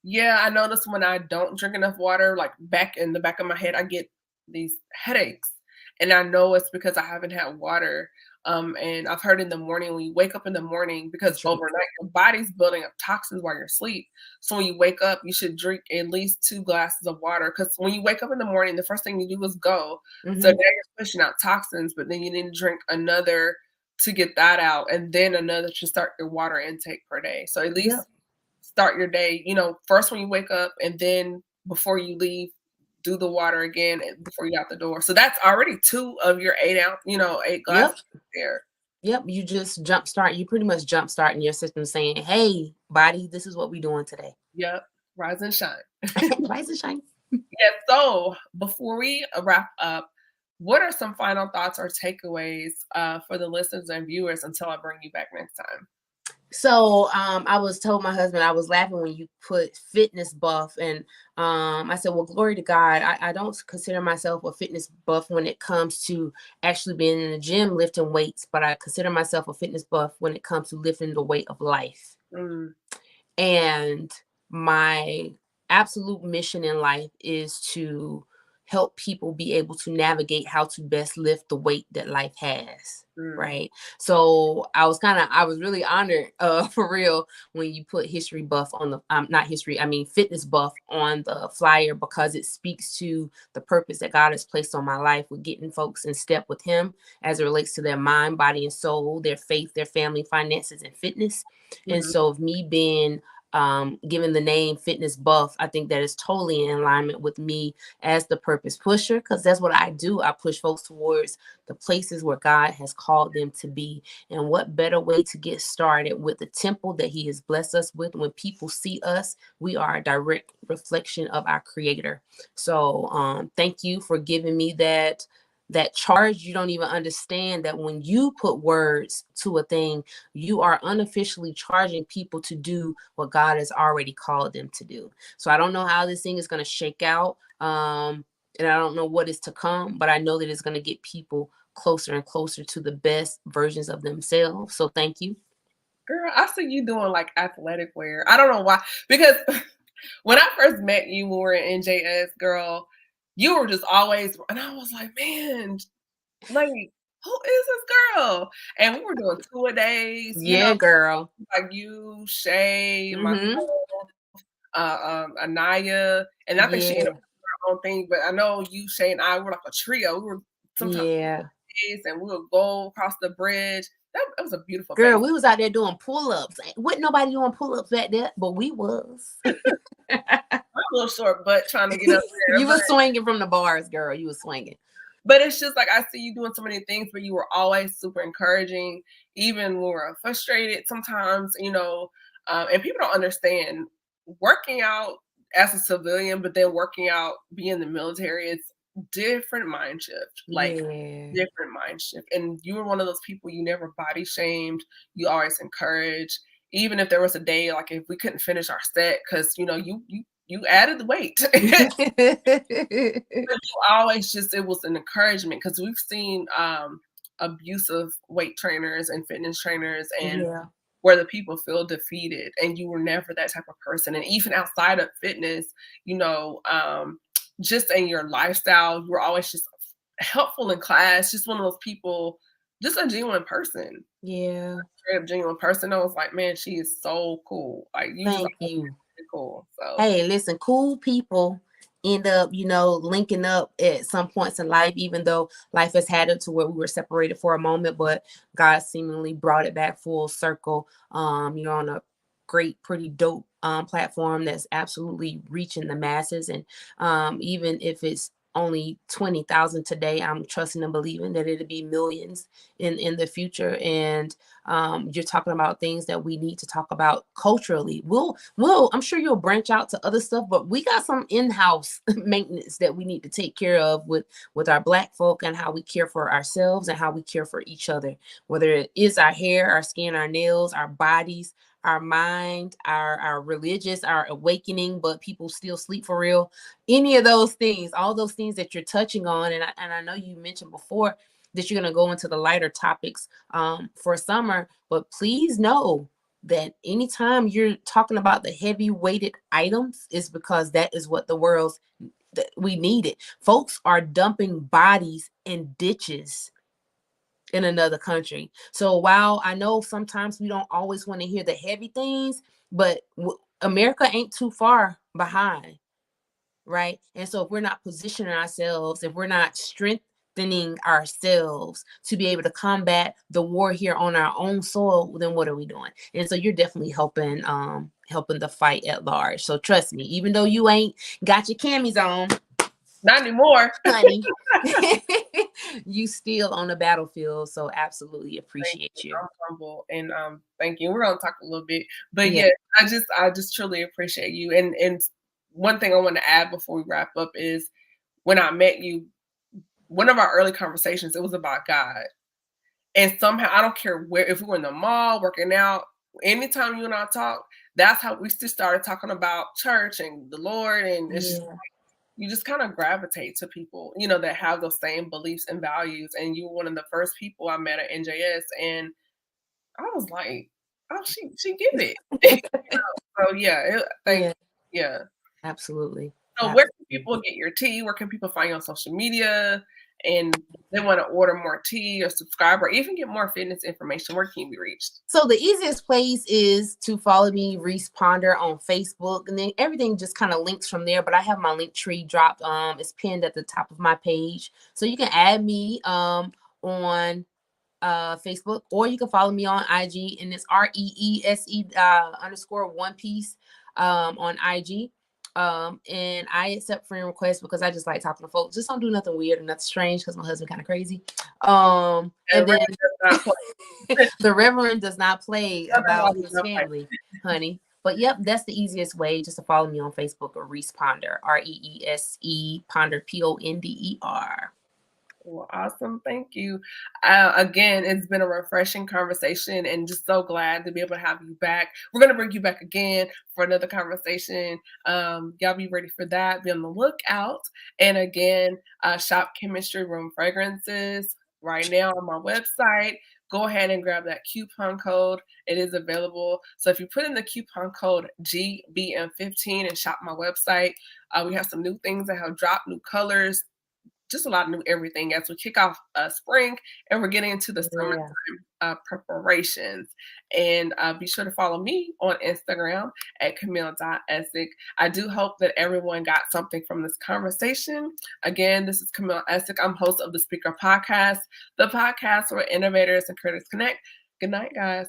Yeah, I notice when I don't drink enough water, like back in the back of my head, I get these headaches. And I know it's because I haven't had water. And I've heard in the morning, when you wake up in the morning, because True. overnight your body's building up toxins while you're asleep. So when you wake up, you should drink at least 2 glasses of water. Because when you wake up in the morning, the first thing you do is go. So now you're pushing out toxins, but then you need to drink another to get that out, and then another to start your water intake per day. So at least start your day, first when you wake up, and then before you leave, do the water again before you out the door. So that's already 2 of your 8 ounce, 8 glasses there. Yep. You just jumpstart. You pretty much jumpstarting your system saying, hey, body, this is what we're doing today. Yep. Rise and shine. Rise and shine. Yeah. So before we wrap up, what are some final thoughts or takeaways for the listeners and viewers until I bring you back next time? So I was told my husband, I was laughing when you put fitness buff, and I said, well, glory to God. I don't consider myself a fitness buff when it comes to actually being in the gym lifting weights, but I consider myself a fitness buff when it comes to lifting the weight of life. And my absolute mission in life is to help people be able to navigate how to best lift the weight that life has. Right. So I was really honored for real when you put history buff on the fitness buff on the flyer, because it speaks to the purpose that God has placed on my life with getting folks in step with him as it relates to their mind, body, and soul, their faith, their family, finances, and fitness. And so of me being given the name fitness buff, I think that is totally in alignment with me as the purpose pusher, because that's what I do. I push folks towards the places where God has called them to be. And what better way to get started with the temple that he has blessed us with? When people see us, we are a direct reflection of our creator. So thank you for giving me that charge. You don't even understand that when you put words to a thing, you are unofficially charging people to do what God has already called them to do. So I don't know how this thing is going to shake out. And I don't know what is to come, but I know that it's going to get people closer and closer to the best versions of themselves. So thank you. Girl, I see you doing like athletic wear. I don't know why, because when I first met you when we were in NJS, girl, you were just always, and I was like, man, like, who is this girl? And we were doing 2-a-days. Girl. Like you, Shay, myself, Anaya, and I think she ended up doing her own thing. But I know you, Shay, and I were like a trio. We were sometimes and we would go across the bridge. That was a beautiful girl. face. We was out there doing pull-ups. Wasn't nobody doing pull-ups back there, but we was. I'm a little short butt trying to get up there. You were swinging from the bars, girl. You were swinging. But it's just like I see you doing so many things, but you were always super encouraging, even when we're frustrated sometimes, and people don't understand working out as a civilian, but then working out being in the military, it's different mind shift, different mind shift. And you were one of those people, you never body shamed, you always encouraged, even if there was a day, like if we couldn't finish our set, because, you added the weight. You always it was an encouragement, because we've seen abusive weight trainers and fitness trainers, and where the people feel defeated, and you were never that type of person. And even outside of fitness, just in your lifestyle, you were always just helpful in class, just one of those people, just a genuine person. Yeah. A genuine person. I was like, man, she is so cool. Like, Thank you. Cool. So hey, listen, cool people end up, linking up at some points in life, even though life has had it to where we were separated for a moment, but God seemingly brought it back full circle. You're on a great, pretty dope platform that's absolutely reaching the masses. And even if it's only 20,000 today, I'm trusting and believing that it'll be millions in the future. And you're talking about things that we need to talk about culturally. I'm sure you'll branch out to other stuff, but we got some in-house maintenance that we need to take care of with our Black folk, and how we care for ourselves and how we care for each other, whether it is our hair, our skin, our nails, our bodies, our mind, our religious, our awakening, but people still sleep for real. Any of those things, all those things that you're touching on. And I know you mentioned before, that you're going to go into the lighter topics for summer. But please know that anytime you're talking about the heavy weighted items, is because that is what the world's we need it. Folks are dumping bodies in ditches in another country. So while I know sometimes we don't always want to hear the heavy things, but America ain't too far behind, right? And so if we're not positioning ourselves, if we're not strengthening ourselves to be able to combat the war here on our own soil, then what are we doing? And so you're definitely helping the fight at large. So trust me, even though you ain't got your camis on, not anymore, honey, you still on the battlefield. So absolutely appreciate you. I'm humble and thank you. We're gonna talk a little bit, but yeah, I just truly appreciate you. And one thing I want to add before we wrap up is when I met you, one of our early conversations, it was about God. And somehow, I don't care where, if we were in the mall, working out, anytime you and I talk, that's how we just started talking about church and the Lord. And it's just, you just kind of gravitate to people, you know, that have those same beliefs and values. And you were one of the first people I met at NJS. And I was like, oh, she get it. So yeah. Absolutely. So where can people get your tea? Where can people find you on social media? And they want to order more tea or subscribe or even get more fitness information, where can you be reached? So the easiest place is to follow me, Reese Ponder, on Facebook, and then everything just kind of links from there. But I have my link tree dropped. It's pinned at the top of my page, so you can add me on Facebook, or you can follow me on IG, and it's REESE _ One Piece on IG. And I accept friend requests because I just like talking to folks. Just don't do nothing weird or nothing strange because my husband kind of crazy. And then the Reverend does not play about his family, honey. But yep, that's the easiest way, just to follow me on Facebook or Reese Ponder, REESE Ponder, PONDER. Well, awesome. Thank you. Again, it's been a refreshing conversation and just so glad to be able to have you back. We're going to bring you back again for another conversation. Y'all be ready for that. Be on the lookout. And again, shop Chemistry Room Fragrances right now on my website. Go ahead and grab that coupon code. It is available. So if you put in the coupon code GBM15 and shop my website, we have some new things that have dropped, new colors, just a lot of new everything as we kick off spring and we're getting into the summertime preparations. And be sure to follow me on Instagram at Camille.Essick. I do hope that everyone got something from this conversation. Again, this is Camille Essick. I'm host of the Speaker Podcast, the podcast where innovators and creators connect. Good night, guys.